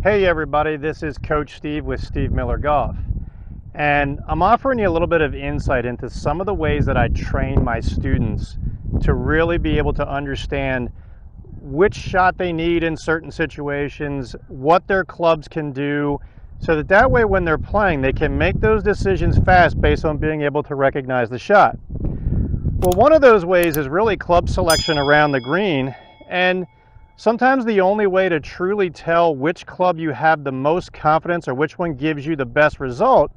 Hey everybody, this is Coach Steve with Steve Miller Golf, and I'm offering you a little bit of insight into some of the ways that I train my students to really be able to understand which shot they need in certain situations, what their clubs can do, so that way when they're playing they can make those decisions fast based on being able to recognize the shot. Well, one of those ways is really club selection around the green, and sometimes the only way to truly tell which club you have the most confidence or which one gives you the best result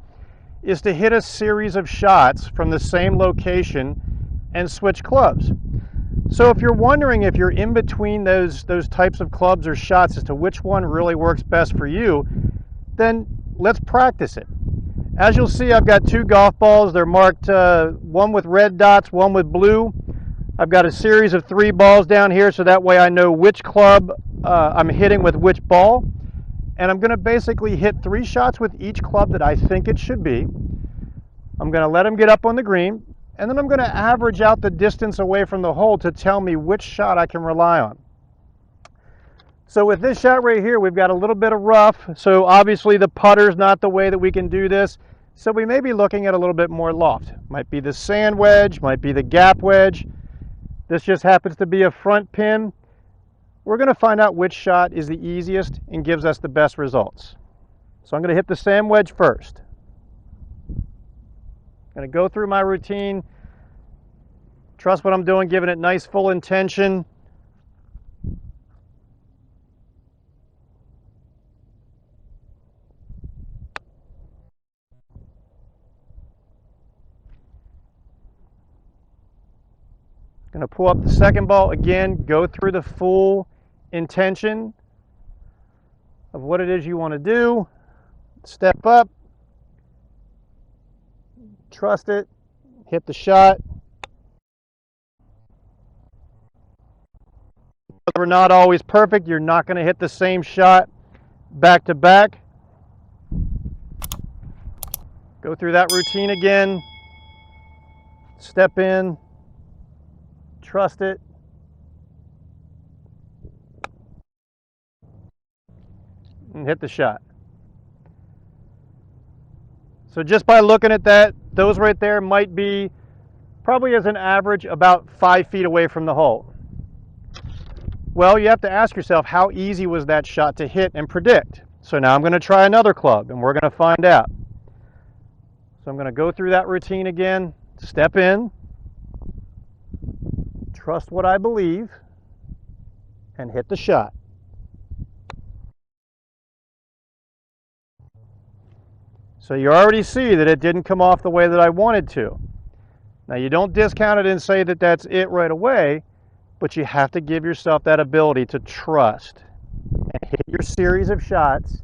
is to hit a series of shots from the same location and switch clubs. So if you're wondering if you're in between those types of clubs or shots as to which one really works best for you, then let's practice it. As you'll see, I've got two golf balls. They're marked one with red dots, one with blue. I've got a series of 3 balls down here, so that way I know which club I'm hitting with which ball. And I'm going to basically hit 3 shots with each club that I think it should be. I'm going to let them get up on the green, and then I'm going to average out the distance away from the hole to tell me which shot I can rely on. So with this shot right here, we've got a little bit of rough, so obviously the putter's not the way that we can do this. So we may be looking at a little bit more loft. Might be the sand wedge, might be the gap wedge. This just happens to be a front pin. We're going to find out which shot is the easiest and gives us the best results. So I'm going to hit the sand wedge first. I'm going to go through my routine, trust what I'm doing, giving it nice full intention. Going to pull up the second ball again, go through the full intention of what it is you want to do. Step up, trust it, hit the shot. We're not always perfect. You're not going to hit the same shot back to back. Go through that routine again. Step in. Trust it. And hit the shot. So just by looking at that, those right there might be probably as an average about 5 feet away from the hole. Well, you have to ask yourself, how easy was that shot to hit and predict? So now I'm going to try another club and we're going to find out. So I'm going to go through that routine again, step in, trust what I believe, and hit the shot. So you already see that it didn't come off the way that I wanted to. Now you don't discount it and say that that's it right away, but you have to give yourself that ability to trust and hit your series of shots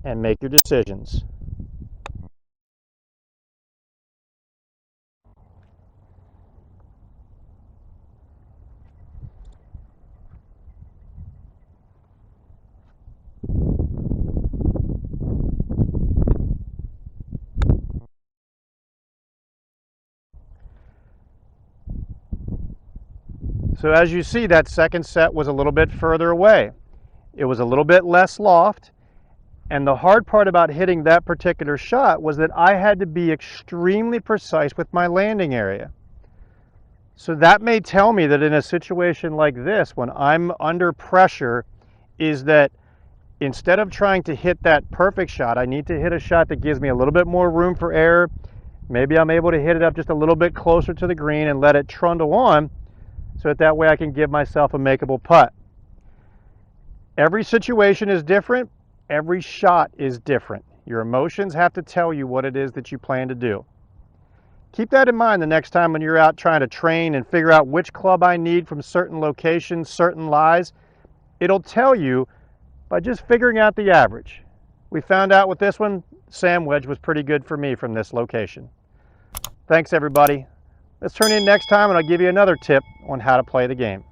and make your decisions. So as you see, that second set was a little bit further away. It was a little bit less loft. And the hard part about hitting that particular shot was that I had to be extremely precise with my landing area. So that may tell me that in a situation like this, when I'm under pressure, is that instead of trying to hit that perfect shot, I need to hit a shot that gives me a little bit more room for error. Maybe I'm able to hit it up just a little bit closer to the green and let it trundle on, so that way I can give myself a makeable putt. Every situation is different. Every shot is different. Your emotions have to tell you what it is that you plan to do. Keep that in mind the next time when you're out trying to train and figure out which club I need from certain locations, certain lies. It'll tell you by just figuring out the average. We found out with this one, sand wedge was pretty good for me from this location. Thanks everybody. Let's turn in next time and I'll give you another tip on how to play the game.